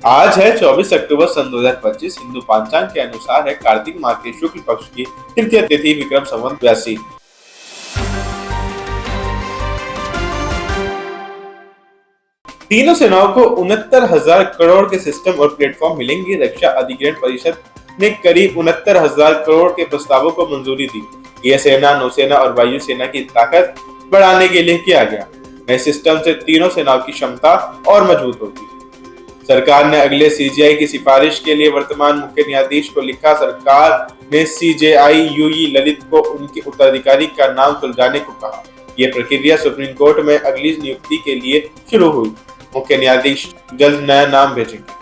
आज है 24 अक्टूबर सन 2025। हिंदू पंचांग के अनुसार है कार्तिक माह के शुक्ल पक्ष की तृतीय तिथि विक्रम संवत 82। तीनों सेनाओं को 69,000 करोड़ के सिस्टम और प्लेटफॉर्म मिलेंगे। रक्षा अधिग्रहण परिषद ने करीब 69,000 करोड़ के प्रस्तावों को मंजूरी दी। यह सेना, नौसेना और वायुसेना की ताकत बढ़ाने के लिए किया गया। नए सिस्टम से तीनों सेनाओं की क्षमता और मजबूत होगी। सरकार ने अगले सीजीआई की सिफारिश के लिए वर्तमान मुख्य न्यायाधीश को लिखा। सरकार ने सीजेआई यूई ललित को उनके उत्तराधिकारी का नाम सुलझाने को कहा। यह प्रक्रिया सुप्रीम कोर्ट में अगली नियुक्ति के लिए शुरू हुई। मुख्य न्यायाधीश जल्द नया नाम भेजेंगे।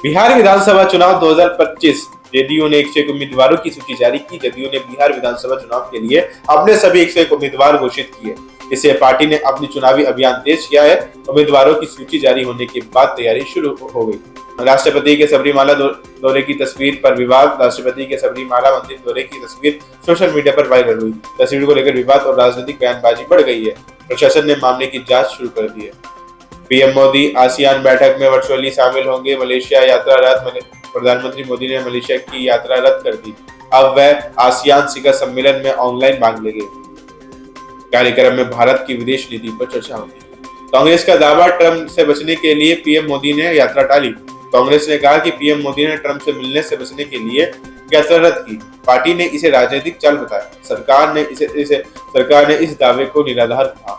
बिहार विधानसभा चुनाव 2025। जेडीयू ने 101 उम्मीदवारों की सूची जारी की। जदयू ने बिहार विधानसभा चुनाव के लिए अपने सभी 101 उम्मीदवार घोषित किए। इससे पार्टी ने अपनी चुनावी अभियान तेज किया है। उम्मीदवारों की सूची जारी होने के बाद तैयारी शुरू हो गई। राष्ट्रपति के सबरीमाला दौरे की तस्वीर पर विवाद। राष्ट्रपति के सबरीमाला मंदिर दौरे की तस्वीर सोशल मीडिया पर वायरल हुई। तस्वीर को लेकर विवाद और राजनीतिक बयानबाजी बढ़ गई है। प्रशासन ने मामले की जांच शुरू कर दी है। पीएम मोदी आसियान बैठक में वर्चुअली शामिल होंगे। मलेशिया यात्रा रद्द। प्रधानमंत्री मोदी ने मलेशिया की यात्रा रद्द कर दी। अब वह आसियान शिखर सम्मेलन में ऑनलाइन भाग लेंगे। कार्यक्रम में भारत की विदेश नीति पर चर्चा होगी। कांग्रेस का दावा, ट्रंप से बचने के लिए पीएम मोदी ने यात्रा टाली। कांग्रेस ने कहा कि पीएम मोदी ने ट्रंप से मिलने से बचने के लिए यात्रा रद्द की। पार्टी ने इसे राजनीतिक चाल बताया। सरकार ने इस दावे को निराधार कहा।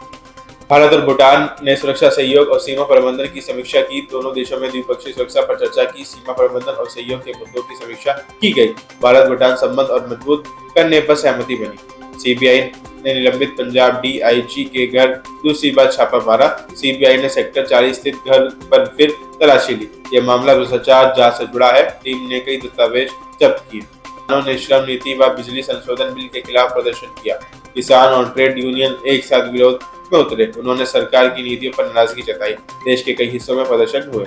भारत और भूटान ने सुरक्षा सहयोग और सीमा प्रबंधन की समीक्षा की। दोनों देशों में द्विपक्षीय सुरक्षा पर चर्चा की। सीमा प्रबंधन और सहयोग के मुद्दों की समीक्षा की गई। भारत भूटान संबंध और मजबूत करने पर सहमति बनी। सीबीआई ने निलंबित पंजाब डीआईजी के घर दूसरी बार छापा मारा। सीबीआई ने सेक्टर 40 स्थित घर पर फिर तलाशी ली। यह मामला भ्रष्टाचार जांच से जुड़ा है। टीम ने कई दस्तावेज जब्त किए। किसानों ने श्रम नीति व बिजली संशोधन बिल के खिलाफ प्रदर्शन किया। किसान और ट्रेड यूनियन एक साथ विरोध में उतरे। उन्होंने सरकार की नीतियों पर नाराजगी जताई। देश के कई हिस्सों में प्रदर्शन हुए।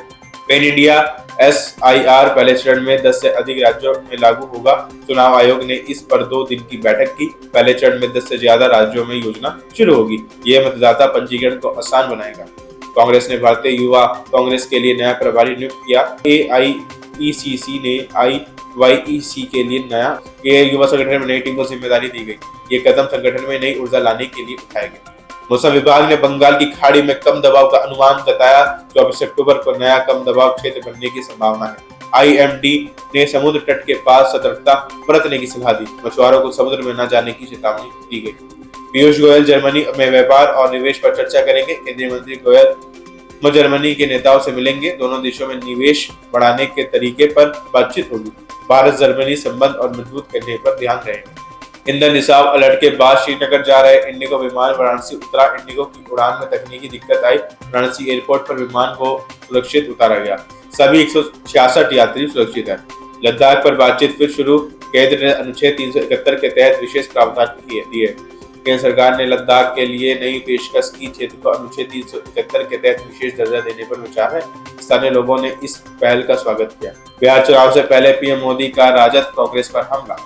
पेन इंडिया SIR पहले चरण में 10 से अधिक राज्यों में लागू होगा। चुनाव आयोग ने इस पर 2 दिन की बैठक की। पहले चरण में 10 से ज्यादा राज्यों में योजना शुरू होगी। यह मतदाता पंजीकरण को आसान बनाएगा। कांग्रेस ने भारतीय युवा कांग्रेस के लिए नया प्रभारी नियुक्त किया। AIECC ने IYEC के लिए नया युवा संगठन में नई टीम को जिम्मेदारी दी गई। ये कदम संगठन में नई ऊर्जा लाने के लिए उठाए गए। मौसम विभाग ने बंगाल की खाड़ी में कम दबाव का अनुमान जताया। 24 अक्टूबर को नया कम दबाव क्षेत्र बनने की संभावना है। IMD ने समुद्र तट के पास सतर्कता बरतने की सलाह दी। मछुआरों को समुद्र में न जाने की चेतावनी दी गई। पीयूष गोयल जर्मनी में व्यापार और निवेश पर चर्चा करेंगे। केंद्रीय मंत्री गोयल जर्मनी के नेताओं से मिलेंगे। दोनों देशों में निवेश बढ़ाने के तरीके पर बातचीत होगी। भारत जर्मनी संबंध और मजबूत करने पर ध्यान रहेगा। ईंधन रिसाव अलर्ट के बाद श्रीनगर जा रहे इंडिगो विमान वाराणसी उतरा। इंडिगो की उड़ान में तकनीकी दिक्कत आई। वाराणसी एयरपोर्ट पर विमान को सुरक्षित उतारा गया। सभी 166 यात्री सुरक्षित हैं। लद्दाख पर बातचीत फिर शुरू। केंद्र ने अनुच्छेद 371 के तहत विशेष प्रावधान दिए। केंद्र सरकार ने लद्दाख के लिए नई पेशकश की। क्षेत्र को अनुच्छेद 371 के तहत विशेष दर्जा देने पर विचार है। स्थानीय लोगों ने इस पहल का स्वागत किया। बिहार चुनाव से पहले पीएम मोदी का राजद कांग्रेस पर हमला।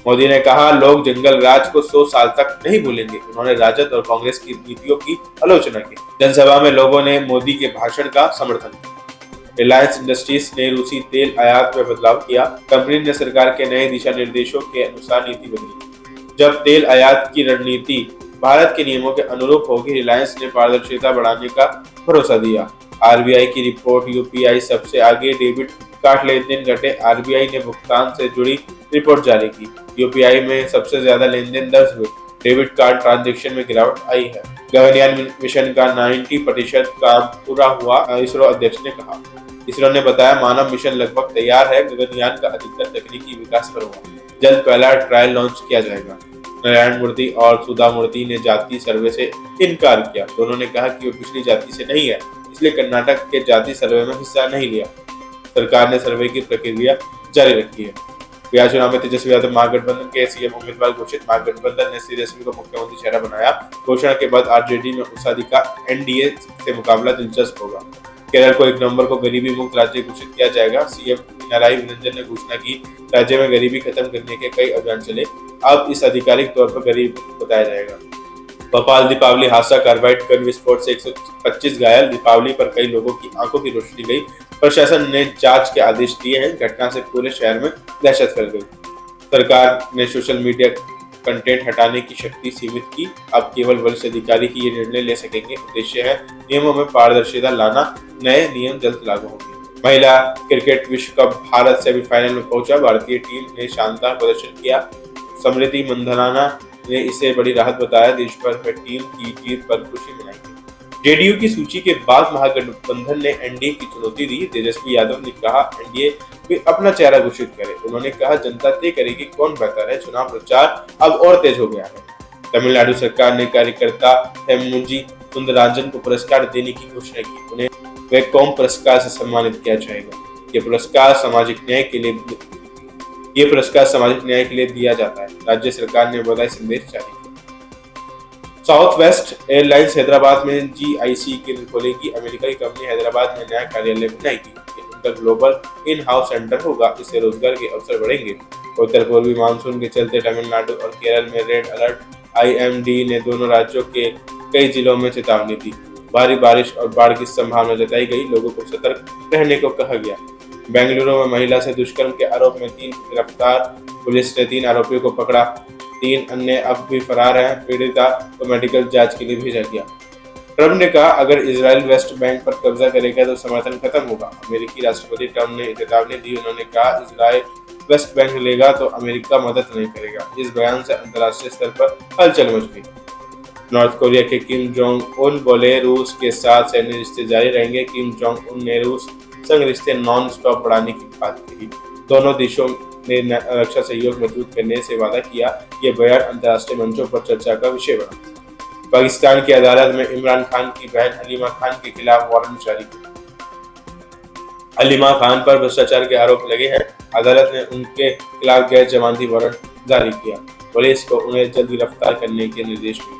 मोदी ने कहा, लोग जंगल राज को 100 साल तक नहीं भूलेंगे। उन्होंने राजद और कांग्रेस की नीतियों की आलोचना की। जनसभा में लोगों ने मोदी के भाषण का समर्थन किया। रिलायंस इंडस्ट्रीज ने रूसी तेल आयात में बदलाव किया। कंपनी ने सरकार के नए दिशा निर्देशों के अनुसार नीति बदली। जब तेल आयात की रणनीति भारत के नियमों के अनुरूप होगी, रिलायंस ने पारदर्शिता बढ़ाने का भरोसा दिया। RBI की रिपोर्ट, UPI सबसे आगे, डेबिट कार्ड लेन देन घटे। RBI ने भुगतान से जुड़ी रिपोर्ट जारी की। UPI में सबसे ज्यादा लेन देन दर्ज हुए। डेबिट कार्ड ट्रांजैक्शन में गिरावट आई है। गगनयान मिशन का 90% काम पूरा हुआ, इसरो अध्यक्ष ने कहा। इसरो ने बताया, मानव मिशन लगभग तैयार है। गगनयान का अधिकतर तकनीकी विकास पर हुआ। जल्द पहला ट्रायल लॉन्च किया जाएगा। नारायण मूर्ति और सुधा मूर्ति ने जाति सर्वे से इनकार किया। दोनों ने कहा कि वो पिछली जाति से नहीं है, इसलिए कर्नाटक के जाति सर्वे में हिस्सा नहीं लिया। सरकार ने सर्वे की प्रक्रिया जारी रखी है। बिहार चुनाव में तेजस्वी यादव महागठबंधन के सीएम उम्मीदवार घोषित। महागठबंधन ने तेजस्वी को मुख्यमंत्री चेहरा बनाया। घोषणा के बाद RJD में उषादी का NDA से मुकाबला दिलचस्प होगा। केरल को 1 नवंबर को गरीबी मुक्त राज्य घोषित किया जाएगा। सीएम पिनाराई विजयन ने घोषणा की। राज्य में गरीबी खत्म करने के कई अभियान चले। अब इस आधिकारिक तौर पर गरीब बताया जाएगा। भोपाल दीपावली हादसा, कार्बाइड गन विस्फोट से 125 घायल। दीपावली पर कई लोगों की आंखों की रोशनी गई। प्रशासन ने जांच के आदेश दिए हैं। घटना से पूरे शहर में दहशत फैल गई। सरकार ने सोशल मीडिया कंटेंट हटाने की शक्ति सीमित की। अब केवल वरिष्ठ अधिकारी ही ये निर्णय ले सकेंगे। उद्देश्य है नियमों में पारदर्शिता लाना। नए नियम जल्द लागू होंगे। महिला क्रिकेट विश्व कप, भारत सेमीफाइनल में पहुंचा। भारतीय टीम ने शानदार प्रदर्शन किया। स्मृति मंधाना ने इसे बड़ी राहत बताया। देश भर में टीम की जीत पर खुशी मनाई गई। जेडीयू की सूची के बाद महागठबंधन ने एनडीए की चुनौती दी। तेजस्वी यादव ने कहा एनडीए भी अपना चेहरा घोषित करे। उन्होंने कहा जनता तय करेगी कौन बेहतर है। चुनाव प्रचार अब और तेज हो गया है। तमिलनाडु सरकार ने कार्यकर्ता हेमुंजी सुंदरराजन को पुरस्कार देने की घोषणा की। उन्हें वेकॉम पुरस्कार से सम्मानित किया जाएगा। ये पुरस्कार सामाजिक न्याय के लिए दिया जाता है। राज्य सरकार ने बधाई संदेश जारी किया। साउथ वेस्ट एयरलाइंस हैदराबाद में जीआईसी केंद्र खोलेगी। अमेरिका की कंपनी हैदराबाद में नया कार्यालय बनाएगी। उनका ग्लोबल इन हाउस सेंटर होगा। इससे रोजगार के अवसर बढ़ेंगे। उत्तर पूर्वी मानसून के चलते तमिलनाडु और केरल में रेड अलर्ट। आईएमडी ने दोनों राज्यों के कई जिलों में चेतावनी दी। भारी बारिश और बाढ़ की संभावना जताई गई। लोगों को सतर्क रहने को कहा गया। बेंगलुरु में महिला से दुष्कर्म के आरोप में 3 गिरफ्तार। पुलिस ने 3 आरोपियों को पकड़ा। 3 अन्य अब भी फरार हैं। पीड़िता को मेडिकल जांच के लिए भेजा गया। ट्रंप ने कहा अगर इजराइल वेस्ट बैंक पर कब्जा करेगा तो समर्थन खत्म होगा। अमेरिकी राष्ट्रपति ट्रंप ने चेतावनी दी। उन्होंने कहा इजराइल वेस्ट बैंक लेगा तो अमेरिका मदद नहीं करेगा। इस बयान से अंतर्राष्ट्रीय स्तर पर हलचल मच गई। नॉर्थ कोरिया के किम जोंग उन बोले रूस के साथ सैन्य रिश्ते जारी रहेंगे। किम जोंग उन ने रूस संग रिश्ते नॉन स्टॉप बढ़ाने की बात कही। दोनों देशों ने रक्षा सहयोग मजबूत करने से वादा किया। ये बयान अंतर्राष्ट्रीय मंचों पर चर्चा का विषय बना। पाकिस्तान की अदालत में इमरान खान की बहन हलीमा खान के खिलाफ वारंट जारी किया। हलीमा खान पर भ्रष्टाचार के आरोप लगे हैं। अदालत ने उनके खिलाफ गैर जमानती वारंट जारी किया। पुलिस को उन्हें जल्द गिरफ्तार करने के निर्देश दिए।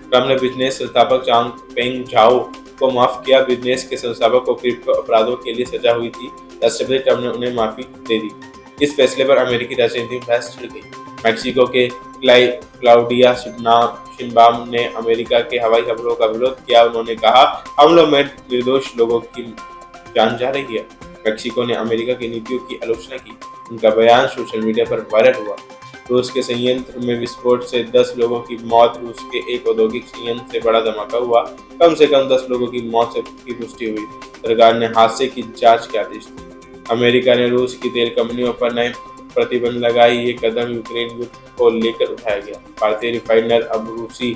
ट्रंप ने बिजनेस संस्थापक चांग पेंग झाओ को माफ किया। बिजनेस के संस्थापक को क्रिप्टो अपराधों के लिए सजा हुई थी। राष्ट्रपति ट्रंप ने उन्हें माफी दे दी। इस फैसले पर अमेरिकी राजनीति में बहस छिड़ गई। मैक्सिको के क्लाउडिया शिनबाम ने अमेरिका के हवाई हमलों का विरोध किया। उन्होंने कहा हमलों में निर्दोष लोगों की जान जा रही है। मैक्सिको ने अमेरिका की नीतियों की आलोचना की। उनका बयान सोशल मीडिया पर वायरल हुआ। रूस के संयंत्र में विस्फोट से 10 लोगों की मौत। रूस के एक औद्योगिक संयंत्र से बड़ा धमाका हुआ। कम से कम 10 लोगों की मौत की पुष्टि हुई। सरकार ने हादसे की जांच के आदेश दिए। अमेरिका ने रूस की तेल कंपनियों पर नए प्रतिबंध लगाए। ये कदम यूक्रेन युद्ध को लेकर उठाया गया। भारतीय रिफाइनर अब रूसी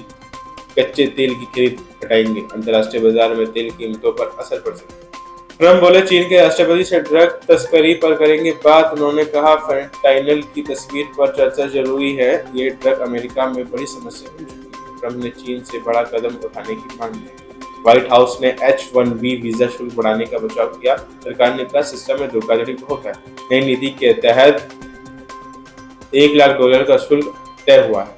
कच्चे तेल की खरीद घटाएंगे। अंतर्राष्ट्रीय बाजार में तेल कीमतों पर असर पड़ सकता है। ट्रंप बोले चीन के राष्ट्रपति से ड्रग तस्करी पर करेंगे बात। उन्होंने कहा फेंटाइनल की तस्वीर पर चर्चा जरूरी है। ये ड्रग अमेरिका में बड़ी समस्या बन चुकी है। ट्रंप ने चीन से बड़ा कदम उठाने की मांग की। व्हाइट हाउस ने H-1B वीजा शुल्क बढ़ाने का बचाव किया। सरकार ने कहा सिस्टम में धोखाधड़ी बहुत है। नई नीति के तहत $1 लाख का शुल्क तय हुआ है।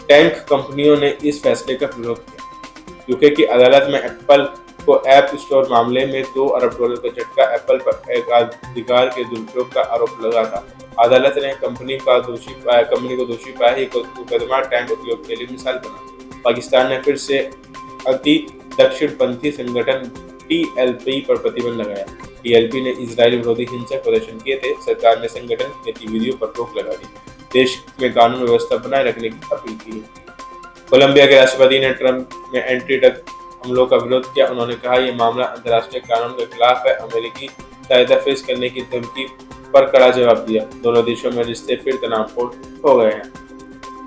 टैंक कंपनियों ने इस फैसले का विरोध किया। यूके की अदालत में एप्पल को ऐप स्टोर मामले में $2 अरब का झटका। एप्पल पर एकाधिकार के दुरुपयोग का आरोप लगा था। अदालत ने कंपनी को दोषी पाया। ये मुकदमा टैंक उद्योग के लिए मिसाल बना। पाकिस्तान ने फिर से अति दक्षिणपंथी संगठन TLP पर प्रतिबंध लगाया। TLP ने इजरायल विरोधी हिंसक प्रदर्शन किए थे। सरकार ने संगठन की गतिविधियों पर रोक लगा दी। देश में कानून व्यवस्था बनाए रखने की अपील की। कोलंबिया के राष्ट्रपति ने ट्रंप में एंटी ड्रग हमलों का विरोध किया। उन्होंने कहा यह मामला अंतर्राष्ट्रीय कानून के खिलाफ है। अमेरिकी सहायता फेस करने की धमकी पर कड़ा जवाब दिया। दोनों देशों में रिश्ते फिर तनावपूर्ण हो गए हैं।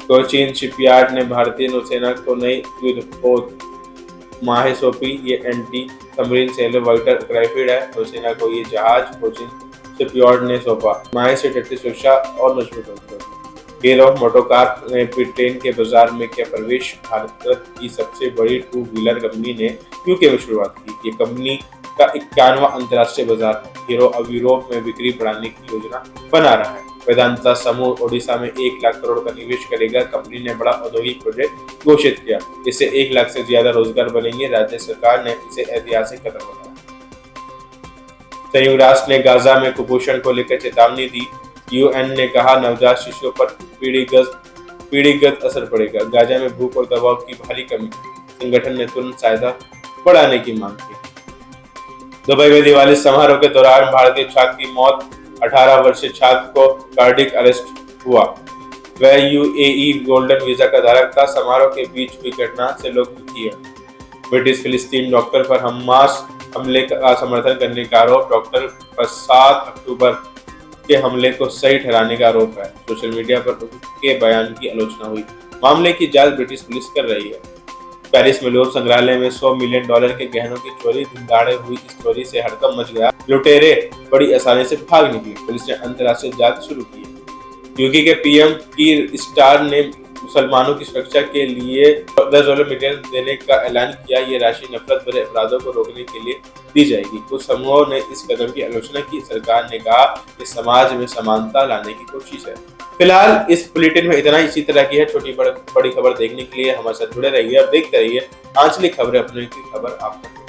कोचीन शिपयार्ड ने भारतीय नौसेना को नई युद्धपोत माहे सौंपी। ये एंटी सबमरीन सेलर वाइटर ग्राफाइट है। नौसेना को ये जहाज कोचीन शिपयार्ड ने सौंपा। माहे से तटीय सुरक्षा और मजबूत होगी। हीरो मोटोकार ने ब्रिटेन के बाजार में किया प्रवेश। भारत की सबसे बड़ी 2 व्हीलर कंपनी ने यूके में शुरुआत की। ये कंपनी का 51वां अंतर्राष्ट्रीय बाजार है। हीरो अब यूरोप में बिक्री बढ़ाने की योजना बना रहा है। वेदांता समूह ओडिशा में 1 लाख करोड़ का निवेश करेगा। कंपनी ने बड़ा औद्योगिक प्रोजेक्ट घोषित किया। इससे 1 लाख से ज्यादा रोजगार बनेंगे। राज्य सरकार ने इसे ऐतिहासिक कदम बताया। संयुक्त राष्ट्र ने गाजा में कुपोषण को लेकर चेतावनी दी। UN ने कहा नवजात शिशुओं पर पीढ़ीगत पीढ़ीगत असर पड़ेगा। गाजा में भूख और दवाओं की भारी कमी, संगठन ने तुरंत सहायता बढ़ाने की मांग की। दुबई में दिवाली समारोह के दौरान भारतीय छात्र की मौत, 18 वर्षीय छात्र को कार्डियक अरेस्ट हुआ। वह यूएई गोल्डन वीजा का धारक था। समारोह के बीच हुई घटना से लोग दुखी हैं। ब्रिटिश फिलिस्तीन डॉक्टर पर हमास हमले का समर्थन करने का आरोप। डॉक्टर पर 7 अक्टूबर के हमले को सही ठहराने का आरोप है। सोशल मीडिया पर उनके बयान की आलोचना हुई। मामले की जांच ब्रिटिश पुलिस कर रही है। पेरिस में लोuvre संग्रहालय में $100 मिलियन के गहनों की चोरी, दिनदहाड़े हुई इस चोरी से हड़कंप मच गया। लुटेरे बड़ी आसानी से भाग निकले। पुलिस ने अंतर्राष्ट्रीय जांच शुरू की है। यूके के पीएम कीर स्टार ने मुसलमानों की सुरक्षा के लिए $10 मिलियन देने का ऐलान किया। ये राशि नफरत भरे अपराधों को रोकने के लिए दी जाएगी। कुछ समूहों ने इस कदम की आलोचना की। सरकार ने कहा कि समाज में समानता लाने की कोशिश है। फिलहाल इस बुलेटिन में इतना। इसी तरह की है छोटी बड़ी खबर देखने के लिए हमारे साथ जुड़े रहिए और देखते रहिए आंचलिक खबरें, अपने की खबर आप तक।